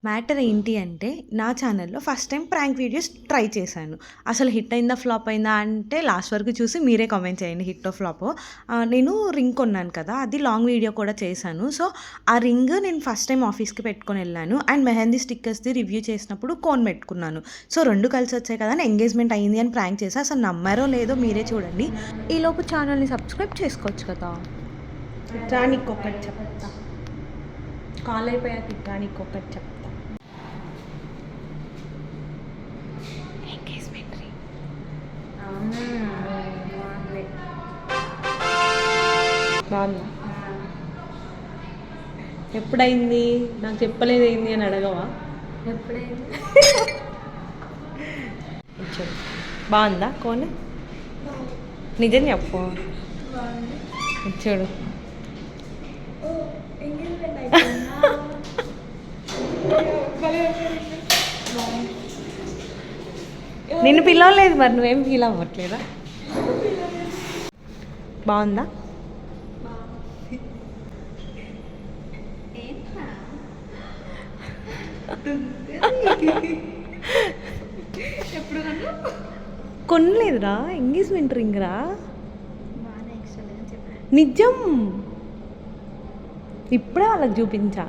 Matter ఏంటి అంటే నా ఛానల్లో first time prank videos try చేశాను. అసలు హిట్ అయిందా ఫ్లాప్ అయిందా అంటే లాస్ట్ వరకు చూసి మీరే కామెంట్ చేయండి హిట్టో ఫ్లాపో. నేను రింగ్ కొన్నాను కదా, అది లాంగ్ వీడియో కూడా చేశాను. సో ఆ రింగ్ నేను ఫస్ట్ టైం ఆఫీస్కి పెట్టుకొని వెళ్ళాను అండ్ మెహందీ స్టిక్కర్స్ది రివ్యూ చేసినప్పుడు కోన్ పెట్టుకున్నాను. సో రెండు కలిసి వచ్చాయి కదా అని ఎంగేజ్మెంట్ అయింది అని ప్రాంక్ చేసా. అసలు నమ్మారో లేదో మీరే చూడండి. ఈలోపు ఛానల్ని సబ్స్క్రైబ్ చేసుకోవచ్చు కదా. ఇట్లా నీకు ఒకటి చెప్తా, కాల్ అయిపోయాక ఇట్లా నీకు ఒకటి చెప్తా. బాగుందా? ఎప్పుడైంది నాకు చెప్పలేదు ఏంది అని అడగవా? ఎప్పుడైంది? బాగుందా కోన్? నిజం చెప్పు. చూడు నిన్ను పిలవలేదు మరి నువ్వేం ఫీల్ అవ్వట్లేదా? బాగుందా? కొనలేదురా, ఎంగేజ్మెంట్ రింగ్ రా. నిజం, ఇప్పుడే వాళ్ళకి చూపించా.